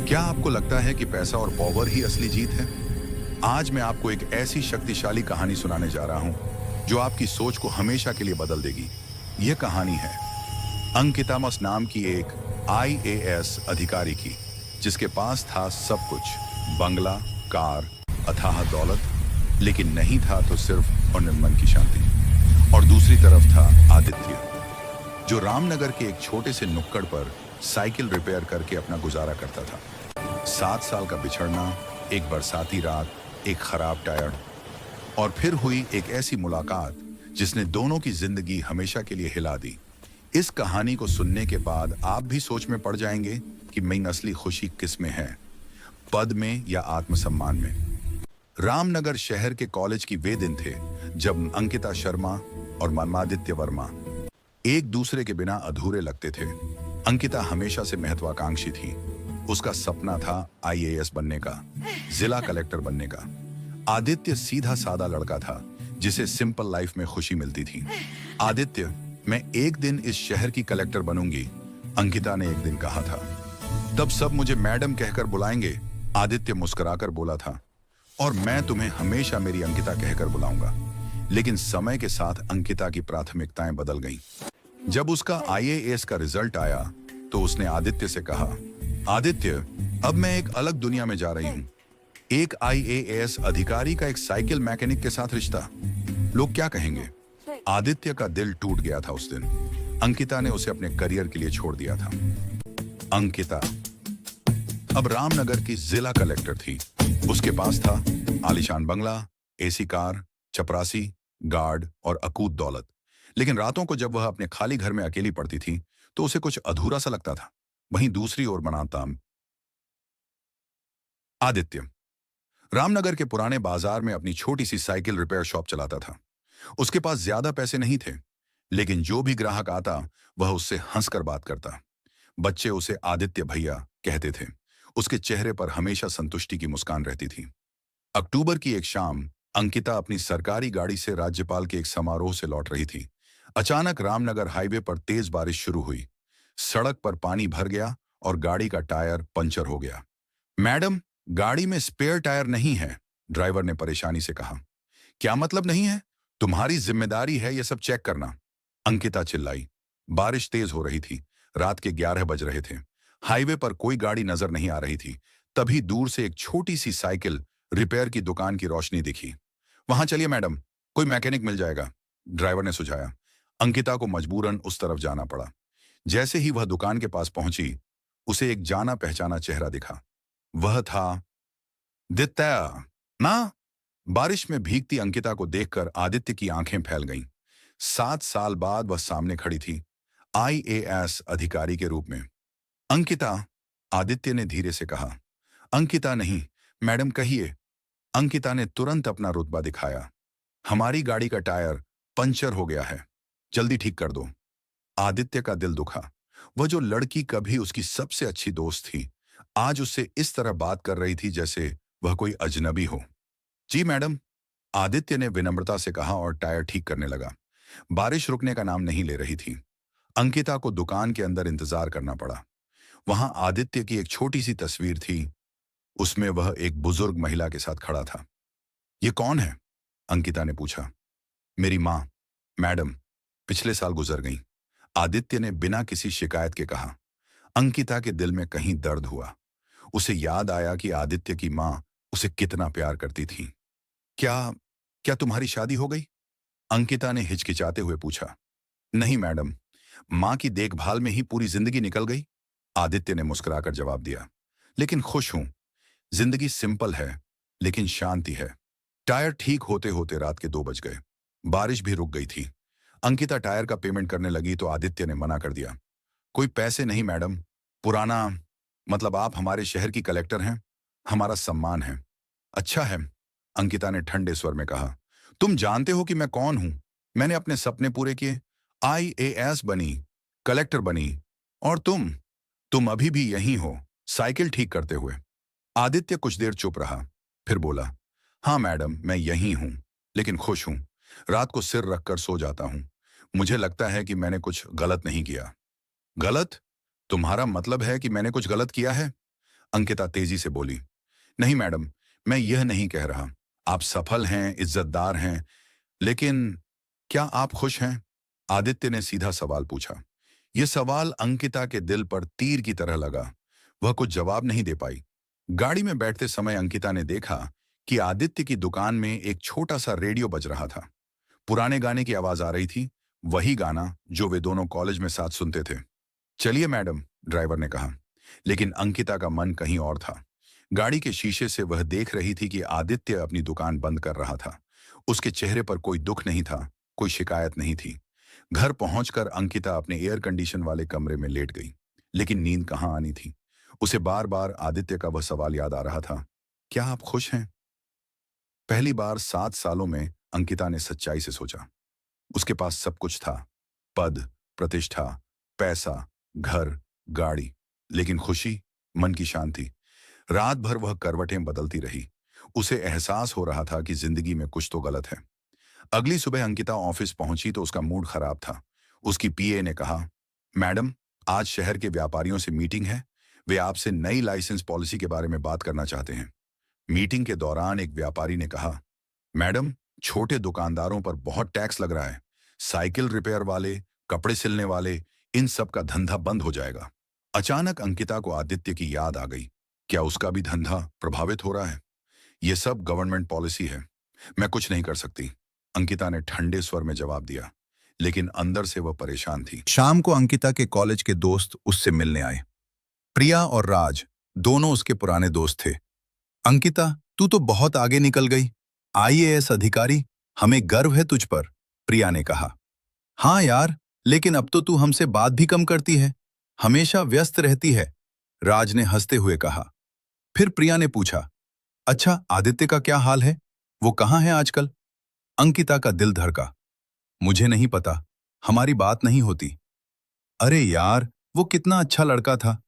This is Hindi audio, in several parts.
क्या आपको लगता है कि पैसा और पावर ही असली जीत है? आज मैं आपको एक ऐसी शक्तिशाली कहानी सुनाने जा रहा हूं जो आपकी सोच को हमेशा के लिए बदल देगी। यह कहानी है अंकिता मस नाम की एक आईएएस अधिकारी की, जिसके पास था सब कुछ, बंगला, कार, अथाह दौलत, लेकिन नहीं था तो सिर्फ और मन की शांति। और दूसरी तरफ था आदित्य, जो रामनगर के एक छोटे से नुक्कड़ पर साइकिल रिपेयर करके अपना गुजारा करता था। 7 साल का बिछड़ना, एक बरसाती रात, एक खराब टायर, और फिर हुई एक ऐसी मुलाकात जिसने दोनों की जिंदगी हमेशा के लिए हिला दी। इस कहानी को सुनने के बाद आप भी सोच में पड़ जाएंगे कि मेरी असली खुशी किस में है, पद में या आत्मसम्मान में। रामनगर शहर के कॉलेज की वे दिन थे जब अंकिता शर्मा और मनमादित्य वर्मा एक दूसरे के बिना अधूरे लगते थे। अंकिता हमेशा से महत्वाकांक्षी थी। उसका सपना था आईएएस बनने का, जिला कलेक्टर बनने का। आदित्य सीधा सादा लड़का था जिसे सिंपल लाइफ में खुशी मिलती थी। आदित्य, मैं एक दिन इस शहर की कलेक्टर बनूंगी, अंकिता ने एक दिन कहा था। तब सब मुझे मैडम कहकर बुलाएंगे, आदित्य मुस्कुराकर बोला था। और मैं तुम्हें हमेशा मेरी अंकिता कहकर बुलाऊंगा। लेकिन समय के साथ अंकिता की प्राथमिकताएं बदल गईं। जब उसका आईएएस का रिजल्ट आया तो उसने आदित्य से कहा, आदित्य, अब मैं एक अलग दुनिया में जा रही हूं। एक आईएएस अधिकारी का एक साइकिल मैकेनिक के साथ रिश्ता, लोग क्या कहेंगे? आदित्य का दिल टूट गया था उस दिन। अंकिता ने उसे अपने करियर के लिए छोड़ दिया था। अंकिता अब रामनगर की जिला कलेक्टर थी। उसके पास था आलीशान बंगला, एसी कार, चपरासी, गार्ड और अकूत दौलत। लेकिन रातों को जब वह अपने खाली घर में अकेली पड़ती थी तो उसे कुछ अधूरा सा लगता था। वहीं दूसरी ओर बनाता आदित्य रामनगर के पुराने बाजार में अपनी छोटी सी साइकिल रिपेयर शॉप चलाता था। उसके पास ज्यादा पैसे नहीं थे, लेकिन जो भी ग्राहक आता वह उससे हंसकर बात करता। बच्चे उसे आदित्य भैया कहते थे। उसके चेहरे पर हमेशा संतुष्टि की मुस्कान रहती थी। अक्टूबर की एक शाम अंकिता अपनी सरकारी गाड़ी से राज्यपाल के एक समारोह से लौट रही थी। अचानक रामनगर हाईवे पर तेज बारिश शुरू हुई। सड़क पर पानी भर गया और गाड़ी का टायर पंचर हो गया। मैडम, गाड़ी में स्पेयर टायर नहीं है, ड्राइवर ने परेशानी से कहा। क्या मतलब नहीं है? तुम्हारी जिम्मेदारी है यह सब चेक करना, अंकिता चिल्लाई। बारिश तेज हो रही थी। रात के 11 बज रहे थे। हाईवे पर कोई गाड़ी नजर नहीं आ रही थी। तभी दूर से एक छोटी सी साइकिल रिपेयर की दुकान की रोशनी दिखी। वहां चलिए मैडम, कोई मैकेनिक मिल जाएगा, ड्राइवर ने सुझाया। अंकिता को मजबूरन उस तरफ जाना पड़ा। जैसे ही वह दुकान के पास पहुंची, उसे एक जाना पहचाना चेहरा दिखा। वह था दित्या ना। बारिश में भीगती अंकिता को देखकर आदित्य की आंखें फैल गईं। 7 साल बाद वह सामने खड़ी थी, आईएएस अधिकारी के रूप में। अंकिता, आदित्य ने धीरे से कहा। अंकिता नहीं, मैडम कहिए। अंकिता ने तुरंत अपना रुतबा दिखाया। हमारी गाड़ी का टायर पंचर हो गया है, जल्दी ठीक कर दो। आदित्य का दिल दुखा। वह जो लड़की कभी उसकी सबसे अच्छी दोस्त थी, आज उससे इस तरह बात कर रही थी जैसे वह कोई अजनबी हो। जी मैडम, आदित्य ने विनम्रता से कहा और टायर ठीक करने लगा। बारिश रुकने का नाम नहीं ले रही थी। अंकिता को दुकान के अंदर इंतजार करना पड़ा। वहां आदित्य की एक छोटी सी तस्वीर थी। उसमें वह एक बुजुर्ग महिला के साथ खड़ा था। ये कौन है? अंकिता ने पूछा। मेरी माँ, मैडम, पिछले साल गुजर गई, आदित्य ने बिना किसी शिकायत के कहा। अंकिता के दिल में कहीं दर्द हुआ। उसे याद आया कि आदित्य की माँ उसे कितना प्यार करती थी। क्या क्या तुम्हारी शादी हो गई? अंकिता ने हिचकिचाते हुए पूछा। नहीं मैडम, माँ की देखभाल में ही पूरी जिंदगी निकल गई, आदित्य ने मुस्कुराकर जवाब दिया। लेकिन खुश हूं। जिंदगी सिंपल है लेकिन शांति है। टायर ठीक होते होते रात के 2 बज गए। बारिश भी रुक गई थी। अंकिता टायर का पेमेंट करने लगी तो आदित्य ने मना कर दिया। कोई पैसे नहीं मैडम, पुराना, मतलब आप हमारे शहर की कलेक्टर हैं, हमारा सम्मान है। अच्छा है, अंकिता ने ठंडे स्वर में कहा। तुम जानते हो कि मैं कौन हूं? मैंने अपने सपने पूरे किए, आईएएस बनी, कलेक्टर बनी, और तुम अभी भी यहीं हो, साइकिल ठीक करते हुए। आदित्य कुछ देर चुप रहा, फिर बोला, हाँ मैडम, मैं यहीं हूं, लेकिन खुश हूं। रात को सिर रखकर सो जाता हूं। मुझे लगता है कि मैंने कुछ गलत नहीं किया। गलत? तुम्हारा मतलब है कि मैंने कुछ गलत किया है? अंकिता तेजी से बोली, नहीं मैडम, मैं यह नहीं कह रहा। आप सफल हैं, इज्जतदार हैं, लेकिन क्या आप खुश हैं? आदित्य ने सीधा सवाल पूछा। यह सवाल अंकिता के दिल पर तीर की तरह लगा। वह कुछ जवाब नहीं दे पाई। गाड़ी में बैठते समय अंकिता ने देखा कि आदित्य की दुकान में एक छोटा सा रेडियो बज रहा था। पुराने गाने की आवाज आ रही थी, वही गाना जो वे दोनों कॉलेज में साथ सुनते थे। चलिए मैडम, ड्राइवर ने कहा, लेकिन अंकिता का मन कहीं और था। गाड़ी के शीशे से वह देख रही थी कि आदित्य अपनी दुकान बंद कर रहा था। उसके चेहरे पर कोई दुख नहीं था, कोई शिकायत नहीं थी। घर पहुंचकर अंकिता अपने एयर कंडीशन वाले कमरे में लेट गई, लेकिन नींद कहाँ आनी थी। उसे बार बार आदित्य का वह सवाल याद आ रहा था, क्या आप खुश हैं? पहली बार 7 सालों में अंकिता ने सच्चाई से सोचा। उसके पास सब कुछ था, पद, प्रतिष्ठा, पैसा, घर, गाड़ी, लेकिन खुशी, मन की शांति। रात भर वह करवटें बदलती रही। उसे एहसास हो रहा था कि जिंदगी में कुछ तो गलत है। अगली सुबह अंकिता ऑफिस पहुंची तो उसका मूड खराब था। उसकी पीए ने कहा, मैडम, आज शहर के व्यापारियों से मीटिंग है। वे आपसे नई लाइसेंस पॉलिसी के बारे में बात करना चाहते हैं। मीटिंग के दौरान एक व्यापारी ने कहा, मैडम, छोटे दुकानदारों पर बहुत टैक्स लग रहा है। साइकिल रिपेयर वाले, कपड़े सिलने वाले, इन सब का धंधा बंद हो जाएगा। अचानक अंकिता को आदित्य की याद आ गई। क्या उसका भी धंधा प्रभावित हो रहा है? यह सब गवर्नमेंट पॉलिसी है, मैं कुछ नहीं कर सकती, अंकिता ने ठंडे स्वर में जवाब दिया, लेकिन अंदर से वह परेशान थी। शाम को अंकिता के कॉलेज के दोस्त उससे मिलने आए। प्रिया और राज दोनों उसके पुराने दोस्त थे। अंकिता, तू तो बहुत आगे निकल गई, आईएएस अधिकारी, हमें गर्व है तुझ पर, प्रिया ने कहा। हाँ यार, लेकिन अब तो तू हमसे बात भी कम करती है, हमेशा व्यस्त रहती है, राज ने हंसते हुए कहा। फिर प्रिया ने पूछा, अच्छा आदित्य का क्या हाल है, वो कहाँ है आजकल? अंकिता का दिल धड़का। मुझे नहीं पता, हमारी बात नहीं होती। अरे यार, वो कितना अच्छा लड़का था,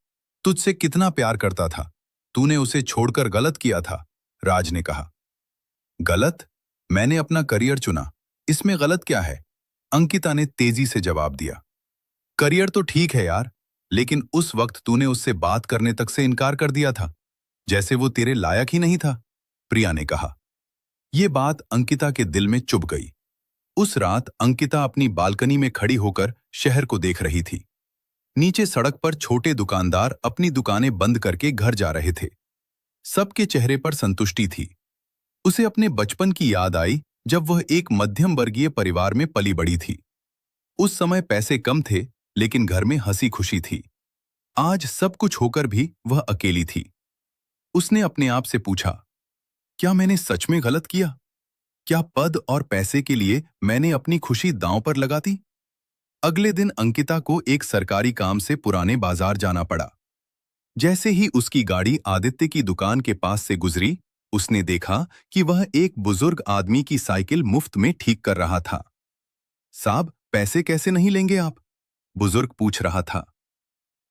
तुझसे कितना प्यार करता था, तूने उसे छोड़कर गलत किया था, राज ने कहा। गलत? मैंने अपना करियर चुना, इसमें गलत क्या है? अंकिता ने तेजी से जवाब दिया। करियर तो ठीक है यार, लेकिन उस वक्त तूने उससे बात करने तक से इनकार कर दिया था, जैसे वो तेरे लायक ही नहीं था, प्रिया ने कहा। ये बात अंकिता के दिल में चुभ गई। उस रात अंकिता अपनी बालकनी में खड़ी होकर शहर को देख रही थी। नीचे सड़क पर छोटे दुकानदार अपनी दुकानें बंद करके घर जा रहे थे। सबके चेहरे पर संतुष्टि थी। उसे अपने बचपन की याद आई, जब वह एक मध्यम वर्गीय परिवार में पली बड़ी थी। उस समय पैसे कम थे, लेकिन घर में हंसी खुशी थी। आज सब कुछ होकर भी वह अकेली थी। उसने अपने आप से पूछा, क्या मैंने सच में गलत किया? क्या पद और पैसे के लिए मैंने अपनी खुशी दांव पर लगा दी? अगले दिन अंकिता को एक सरकारी काम से पुराने बाजार जाना पड़ा। जैसे ही उसकी गाड़ी आदित्य की दुकान के पास से गुजरी, उसने देखा कि वह एक बुजुर्ग आदमी की साइकिल मुफ्त में ठीक कर रहा था। साहब, पैसे कैसे नहीं लेंगे आप? बुजुर्ग पूछ रहा था।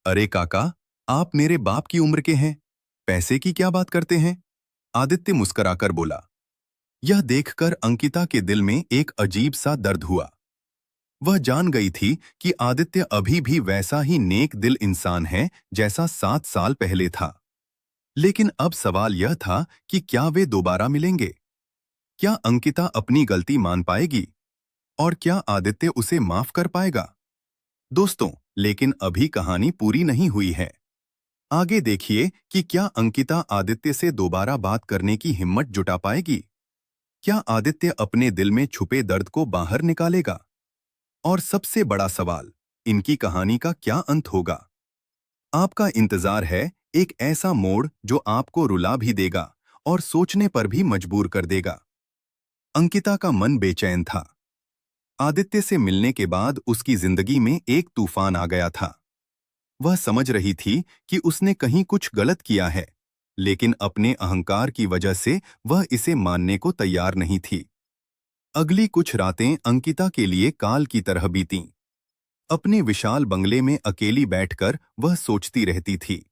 अरे काका, आप मेरे बाप की उम्र के हैं, पैसे की क्या बात करते हैं? आदित्य मुस्कुराकर बोला। यह देखकर अंकिता के दिल में एक अजीब सा दर्द हुआ। वह जान गई थी कि आदित्य अभी भी वैसा ही नेक दिल इंसान है जैसा 7 साल पहले था। लेकिन अब सवाल यह था कि क्या वे दोबारा मिलेंगे? क्या अंकिता अपनी गलती मान पाएगी? और क्या आदित्य उसे माफ कर पाएगा? दोस्तों, लेकिन अभी कहानी पूरी नहीं हुई है। आगे देखिए कि क्या अंकिता आदित्य से दोबारा बात करने की हिम्मत जुटा पाएगी? क्या आदित्य अपने दिल में छुपे दर्द को बाहर निकालेगा? और सबसे बड़ा सवाल, इनकी कहानी का क्या अंत होगा? आपका इंतजार है एक ऐसा मोड़ जो आपको रुला भी देगा और सोचने पर भी मजबूर कर देगा। अंकिता का मन बेचैन था। आदित्य से मिलने के बाद उसकी जिंदगी में एक तूफान आ गया था। वह समझ रही थी कि उसने कहीं कुछ गलत किया है, लेकिन अपने अहंकार की वजह से वह इसे मानने को तैयार नहीं थी। अगली कुछ रातें अंकिता के लिए काल की तरह बीतीं। अपने विशाल बंगले में अकेली बैठकर वह सोचती रहती थी।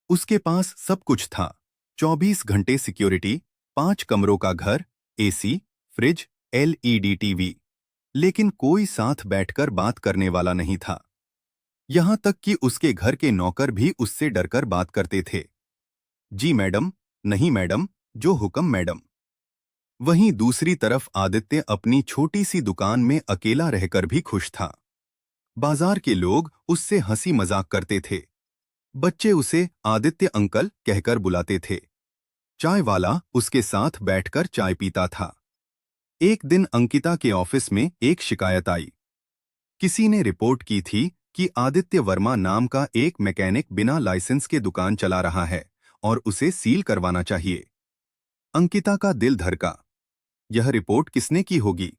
उसके पास सब कुछ था, 24 घंटे सिक्योरिटी, 5 कमरों का घर, एसी, फ्रिज, एलईडी टीवी, लेकिन कोई साथ बैठकर बात करने वाला नहीं था। यहां तक कि उसके घर के नौकर भी उससे डरकर बात करते थे। जी मैडम, नहीं मैडम, जो हुक्म मैडम। वहीं दूसरी तरफ आदित्य अपनी छोटी सी दुकान में अकेला रहकर भी खुश था। बाजार के लोग उससे हंसी मजाक करते थे। बच्चे उसे आदित्य अंकल कहकर बुलाते थे। चाय वाला उसके साथ बैठकर चाय पीता था। एक दिन अंकिता के ऑफिस में एक शिकायत आई। किसी ने रिपोर्ट की थी कि आदित्य वर्मा नाम का एक मैकेनिक बिना लाइसेंस के दुकान चला रहा है और उसे सील करवाना चाहिए। अंकिता का दिल धड़का। यह रिपोर्ट किसने की होगी?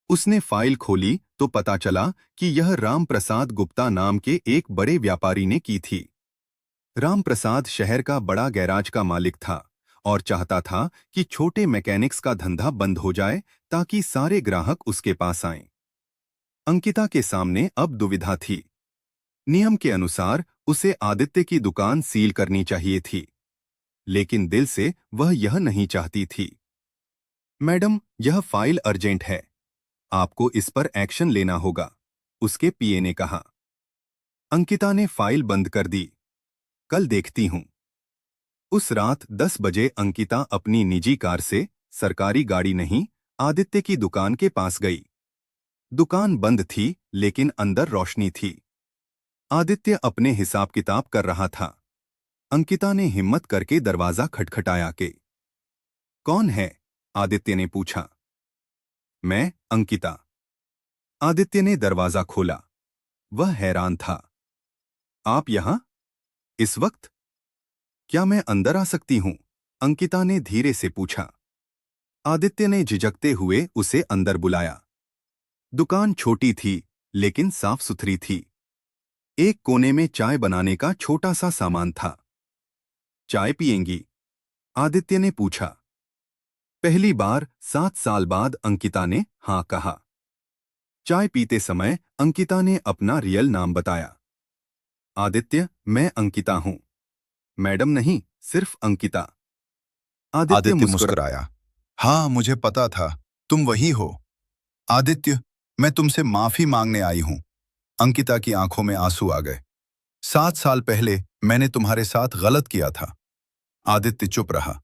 उसने फाइल खोली तो पता चला कि यह राम प्रसाद गुप्ता नाम के एक बड़े व्यापारी ने की थी। राम प्रसाद शहर का बड़ा गैराज का मालिक था और चाहता था कि छोटे मैकेनिक्स का धंधा बंद हो जाए ताकि सारे ग्राहक उसके पास आएं। अंकिता के सामने अब दुविधा थी। नियम के अनुसार उसे आदित्य की दुकान सील करनी चाहिए थी, लेकिन दिल से वह यह नहीं चाहती थी। मैडम, यह फाइल अर्जेंट है, आपको इस पर एक्शन लेना होगा, उसके पीए ने कहा। अंकिता ने फाइल बंद कर दी। कल देखती हूं। उस रात 10 बजे अंकिता अपनी निजी कार से, सरकारी गाड़ी नहीं, आदित्य की दुकान के पास गई। दुकान बंद थी लेकिन अंदर रोशनी थी। आदित्य अपने हिसाब किताब कर रहा था। अंकिता ने हिम्मत करके दरवाजा खटखटाया के। कौन है? आदित्य ने पूछा। मैं, अंकिता। आदित्य ने दरवाजा खोला। वह हैरान था। आप यहां? इस वक्त? क्या मैं अंदर आ सकती हूं? अंकिता ने धीरे से पूछा। आदित्य ने झिझकते हुए उसे अंदर बुलाया। दुकान छोटी थी लेकिन साफ सुथरी थी। एक कोने में चाय बनाने का छोटा सा सामान था। चाय पिएंगी? आदित्य ने पूछा। पहली बार 7 साल बाद अंकिता ने हाँ कहा। चाय पीते समय अंकिता ने अपना रियल नाम बताया। आदित्य, मैं अंकिता हूं। मैडम नहीं, सिर्फ अंकिता। आदित्य आदित्य मुस्कुरा। मुस्कुराया। हाँ, मुझे पता था, तुम वही हो। आदित्य, मैं तुमसे माफी मांगने आई हूं। अंकिता की आंखों में आंसू आ गए। 7 साल पहले मैंने तुम्हारे साथ गलत किया था। आदित्य चुप रहा।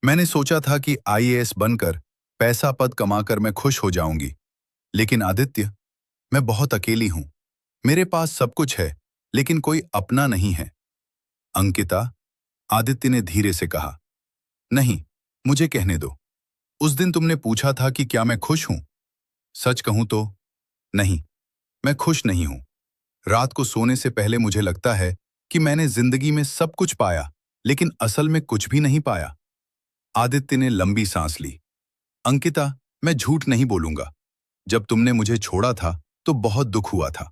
मैंने सोचा था कि आईएएस बनकर पैसा पद कमाकर मैं खुश हो जाऊंगी। लेकिन आदित्य, मैं बहुत अकेली हूं। मेरे पास सब कुछ है, लेकिन कोई अपना नहीं है। अंकिता, आदित्य ने धीरे से कहा। नहीं, मुझे कहने दो। उस दिन तुमने पूछा था कि क्या मैं खुश हूं? सच कहूं तो नहीं, मैं खुश नहीं हूं। रात को सोने से पहले मुझे लगता है कि मैंने जिंदगी में सब कुछ पाया, लेकिन असल में कुछ भी नहीं पाया। आदित्य ने लंबी सांस ली। अंकिता, मैं झूठ नहीं बोलूंगा। जब तुमने मुझे छोड़ा था तो बहुत दुख हुआ था।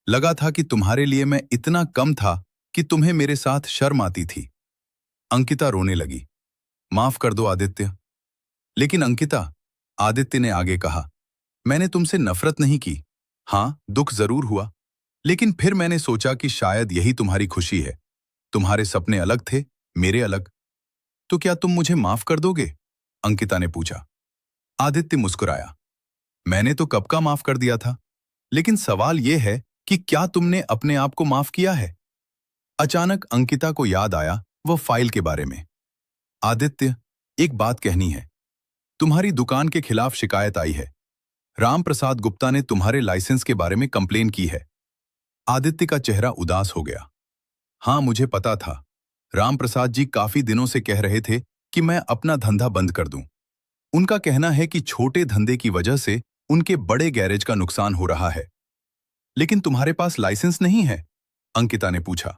लगा था कि तुम्हारे लिए मैं इतना कम था कि तुम्हें मेरे साथ शर्म आती थी। अंकिता रोने लगी। माफ कर दो आदित्य। लेकिन अंकिता, आदित्य ने आगे कहा, मैंने तुमसे नफरत नहीं की। हाँ, दुख जरूर हुआ, लेकिन फिर मैंने सोचा कि शायद यही तुम्हारी खुशी है। तुम्हारे सपने अलग थे, मेरे अलग। तो क्या तुम मुझे माफ कर दोगे? अंकिता ने पूछा। आदित्य मुस्कुराया। मैंने तो कब का माफ कर दिया था, लेकिन सवाल यह है कि क्या तुमने अपने आप को माफ किया है? अचानक अंकिता को याद आया वह फाइल के बारे में। आदित्य, एक बात कहनी है। तुम्हारी दुकान के खिलाफ शिकायत आई है। राम प्रसाद गुप्ता ने तुम्हारे लाइसेंस के बारे में कंप्लेन की है। आदित्य का चेहरा उदास हो गया। हाँ, मुझे पता था। राम प्रसाद जी काफी दिनों से कह रहे थे कि मैं अपना धंधा बंद कर दूं। उनका कहना है कि छोटे धंधे की वजह से उनके बड़े गैरेज का नुकसान हो रहा है। लेकिन तुम्हारे पास लाइसेंस नहीं है? अंकिता ने पूछा।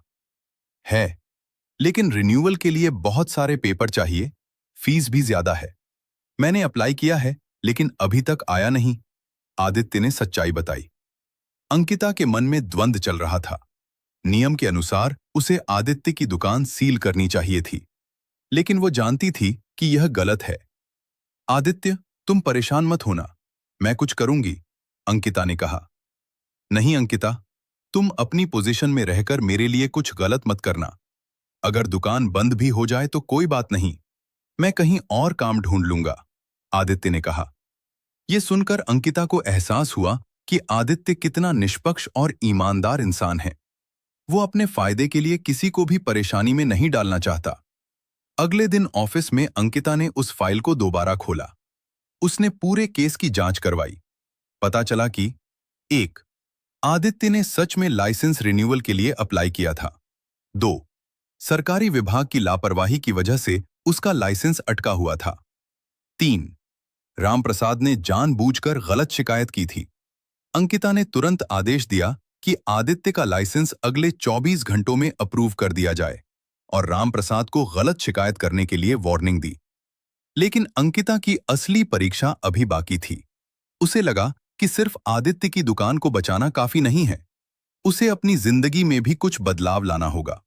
है, लेकिन रिन्यूअल के लिए बहुत सारे पेपर चाहिए, फीस भी ज्यादा है। मैंने अप्लाई किया है, लेकिन अभी तक आया नहीं। आदित्य ने सच्चाई बताई। अंकिता के मन में द्वंद्व चल रहा था। नियम के अनुसार उसे आदित्य की दुकान सील करनी चाहिए थी, लेकिन वो जानती थी कि यह गलत है। आदित्य, तुम परेशान मत होना, मैं कुछ करूंगी, अंकिता ने कहा। नहीं अंकिता, तुम अपनी पोजीशन में रहकर मेरे लिए कुछ गलत मत करना। अगर दुकान बंद भी हो जाए तो कोई बात नहीं, मैं कहीं और काम ढूंढ लूंगा, आदित्य ने कहा। यह सुनकर अंकिता को एहसास हुआ कि आदित्य कितना निष्पक्ष और ईमानदार इंसान है। वो अपने फायदे के लिए किसी को भी परेशानी में नहीं डालना चाहता। अगले दिन ऑफिस में अंकिता ने उस फाइल को दोबारा खोला। उसने पूरे केस की जांच करवाई। पता चला कि 1. आदित्य ने सच में लाइसेंस रिन्यूअल के लिए अप्लाई किया था। 2. सरकारी विभाग की लापरवाही की वजह से उसका लाइसेंस अटका हुआ था। 3. रामप्रसाद ने जानबूझकर गलत शिकायत की थी। अंकिता ने तुरंत आदेश दिया कि आदित्य का लाइसेंस अगले 24 घंटों में अप्रूव कर दिया जाए और रामप्रसाद को गलत शिकायत करने के लिए वार्निंग दी। लेकिन अंकिता की असली परीक्षा अभी बाकी थी। उसे लगा कि सिर्फ आदित्य की दुकान को बचाना काफी नहीं है, उसे अपनी जिंदगी में भी कुछ बदलाव लाना होगा।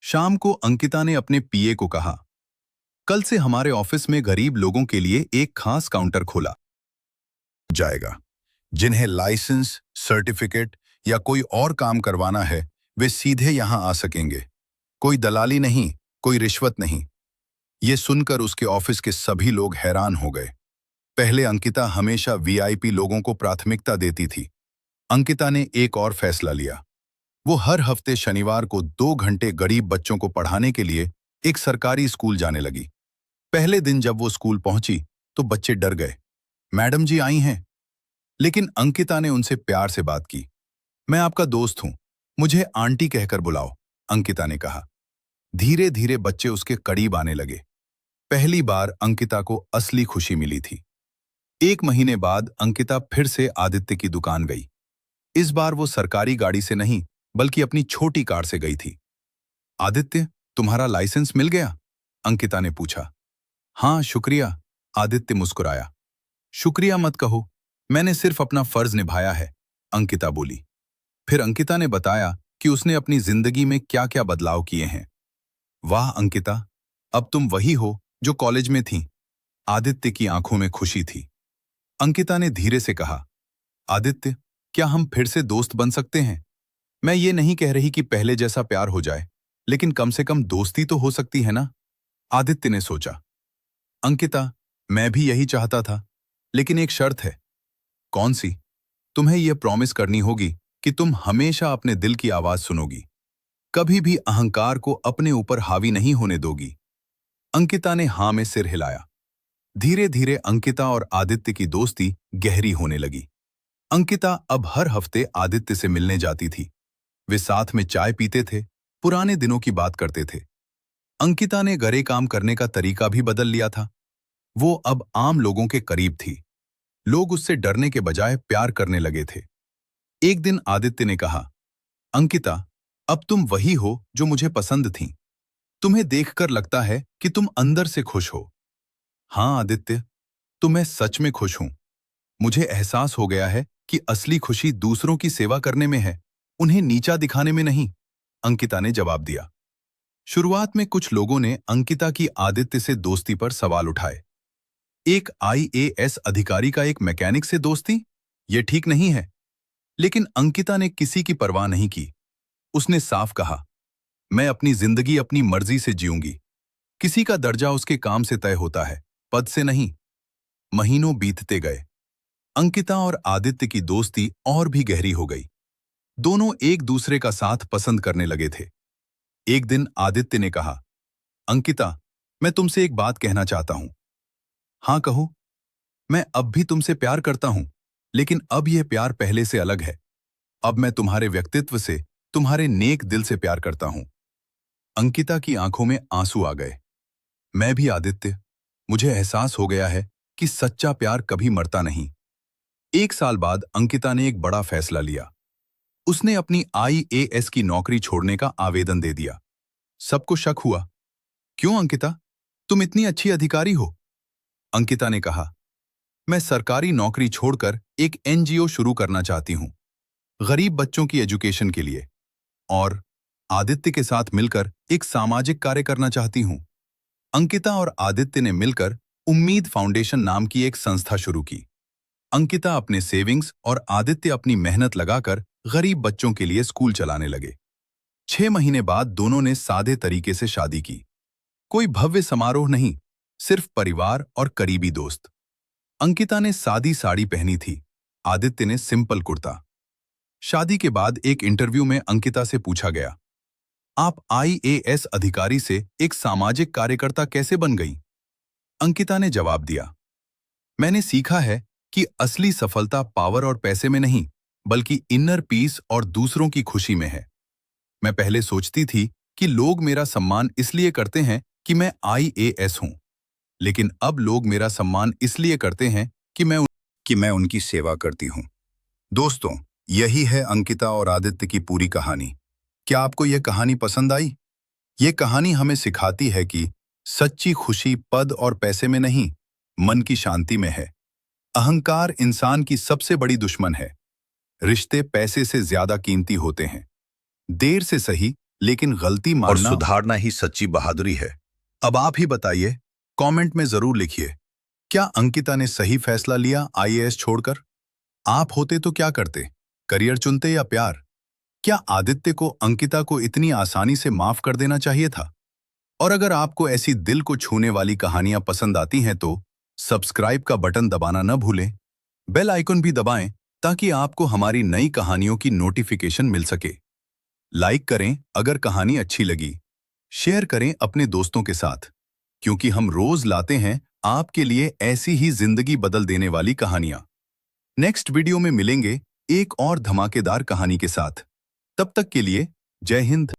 शाम को अंकिता ने अपने पीए को कहा, कल से हमारे ऑफिस में गरीब लोगों के लिए एक खास काउंटर खोला जाएगा। जिन्हें लाइसेंस, सर्टिफिकेट या कोई और काम करवाना है, वे सीधे यहां आ सकेंगे। कोई दलाली नहीं, कोई रिश्वत नहीं। ये सुनकर उसके ऑफिस के सभी लोग हैरान हो गए। पहले अंकिता हमेशा वीआईपी लोगों को प्राथमिकता देती थी। अंकिता ने एक और फैसला लिया। वो हर हफ्ते शनिवार को 2 घंटे गरीब बच्चों को पढ़ाने के लिए एक सरकारी स्कूल जाने लगी। पहले दिन जब वो स्कूल पहुंची तो बच्चे डर गए। मैडम जी आई हैं। लेकिन अंकिता ने उनसे प्यार से बात की। मैं आपका दोस्त हूं, मुझे आंटी कहकर बुलाओ, अंकिता ने कहा। धीरे धीरे बच्चे उसके करीब आने लगे। पहली बार अंकिता को असली खुशी मिली थी। 1 महीने बाद अंकिता फिर से आदित्य की दुकान गई। इस बार वो सरकारी गाड़ी से नहीं, बल्कि अपनी छोटी कार से गई थी। आदित्य, तुम्हारा लाइसेंस मिल गया? अंकिता ने पूछा। हाँ शुक्रिया, आदित्य मुस्कुराया। शुक्रिया मत कहो, मैंने सिर्फ अपना फर्ज निभाया है, अंकिता बोली। फिर अंकिता ने बताया कि उसने अपनी जिंदगी में क्या क्या बदलाव किए हैं। वाह अंकिता, अब तुम वही हो जो कॉलेज में थी। आदित्य की आंखों में खुशी थी। अंकिता ने धीरे से कहा, आदित्य, क्या हम फिर से दोस्त बन सकते हैं? मैं ये नहीं कह रही कि पहले जैसा प्यार हो जाए, लेकिन कम से कम दोस्ती तो हो सकती है ना? आदित्य ने सोचा। अंकिता, मैं भी यही चाहता था, लेकिन एक शर्त है। कौन सी? तुम्हें यह प्रॉमिस करनी होगी कि तुम हमेशा अपने दिल की आवाज सुनोगी, कभी भी अहंकार को अपने ऊपर हावी नहीं होने दोगी। अंकिता ने हां में सिर हिलाया। धीरे धीरे अंकिता और आदित्य की दोस्ती गहरी होने लगी। अंकिता अब हर हफ्ते आदित्य से मिलने जाती थी। वे साथ में चाय पीते थे, पुराने दिनों की बात करते थे। अंकिता ने घरे काम करने का तरीका भी बदल लिया था। वो अब आम लोगों के करीब थी। लोग उससे डरने के बजाय प्यार करने लगे थे। एक दिन आदित्य ने कहा, अंकिता, अब तुम वही हो जो मुझे पसंद थी। तुम्हें देखकर लगता है कि तुम अंदर से खुश हो। हाँ आदित्य, तो मैं सच में खुश हूं। मुझे एहसास हो गया है कि असली खुशी दूसरों की सेवा करने में है, उन्हें नीचा दिखाने में नहीं, अंकिता ने जवाब दिया। शुरुआत में कुछ लोगों ने अंकिता की आदित्य से दोस्ती पर सवाल उठाए। एक आईएएस अधिकारी का एक मैकेनिक से दोस्ती, ये ठीक नहीं है। लेकिन अंकिता ने किसी की परवाह नहीं की। उसने साफ कहा, मैं अपनी जिंदगी अपनी मर्जी से जीऊंगी। किसी का दर्जा उसके काम से तय होता है, पद से नहीं। महीनों बीतते गए। अंकिता और आदित्य की दोस्ती और भी गहरी हो गई। दोनों एक दूसरे का साथ पसंद करने लगे थे। एक दिन आदित्य ने कहा, अंकिता, मैं तुमसे एक बात कहना चाहता हूं। हाँ कहो। मैं अब भी तुमसे प्यार करता हूं, लेकिन अब यह प्यार पहले से अलग है। अब मैं तुम्हारे व्यक्तित्व से, तुम्हारे नेक दिल से प्यार करता हूं। अंकिता की आंखों में आंसू आ गए। मैं भी आदित्य, मुझे एहसास हो गया है कि सच्चा प्यार कभी मरता नहीं। 1 साल बाद अंकिता ने एक बड़ा फैसला लिया। उसने अपनी आईएएस की नौकरी छोड़ने का आवेदन दे दिया। सबको शक हुआ। क्यों अंकिता, तुम इतनी अच्छी अधिकारी हो? अंकिता ने कहा, मैं सरकारी नौकरी छोड़कर एक एनजीओ शुरू करना चाहती हूं, गरीब बच्चों की एजुकेशन के लिए, और आदित्य के साथ मिलकर एक सामाजिक कार्य करना चाहती हूं। अंकिता और आदित्य ने मिलकर उम्मीद फाउंडेशन नाम की एक संस्था शुरू की। अंकिता अपने सेविंग्स और आदित्य अपनी मेहनत लगाकर गरीब बच्चों के लिए स्कूल चलाने लगे। 6 महीने बाद दोनों ने सादे तरीके से शादी की। कोई भव्य समारोह नहीं, सिर्फ परिवार और करीबी दोस्त। अंकिता ने सादी साड़ी पहनी थी, आदित्य ने सिंपल कुर्ता। शादी के बाद एक इंटरव्यू में अंकिता से पूछा गया, आप आईएएस अधिकारी से एक सामाजिक कार्यकर्ता कैसे बन गई? अंकिता ने जवाब दिया, मैंने सीखा है कि असली सफलता पावर और पैसे में नहीं, बल्कि इनर पीस और दूसरों की खुशी में है। मैं पहले सोचती थी कि लोग मेरा सम्मान इसलिए करते हैं कि मैं आईएएस हूं, लेकिन अब लोग मेरा सम्मान इसलिए करते हैं कि मैं उनकी सेवा करती हूं। दोस्तों, यही है अंकिता और आदित्य की पूरी कहानी। क्या आपको यह कहानी पसंद आई? ये कहानी हमें सिखाती है कि सच्ची खुशी पद और पैसे में नहीं, मन की शांति में है। अहंकार इंसान की सबसे बड़ी दुश्मन है। रिश्ते पैसे से ज्यादा कीमती होते हैं। देर से सही, लेकिन गलती और मानना सुधारना ही सच्ची बहादुरी है। अब आप ही बताइए, कमेंट में जरूर लिखिए, क्या अंकिता ने सही फैसला लिया आईएएस छोड़कर? आप होते तो क्या करते? करियर चुनते या प्यार? क्या आदित्य को अंकिता को इतनी आसानी से माफ कर देना चाहिए था? और अगर आपको ऐसी दिल को छूने वाली कहानियां पसंद आती हैं तो सब्सक्राइब का बटन दबाना न भूलें। बेल आइकन भी दबाएं ताकि आपको हमारी नई कहानियों की नोटिफिकेशन मिल सके। लाइक करें अगर कहानी अच्छी लगी। शेयर करें अपने दोस्तों के साथ, क्योंकि हम रोज लाते हैं आपके लिए ऐसी ही जिंदगी बदल देने वाली कहानियां। नेक्स्ट वीडियो में मिलेंगे एक और धमाकेदार कहानी के साथ। तब तक के लिए जय हिंद।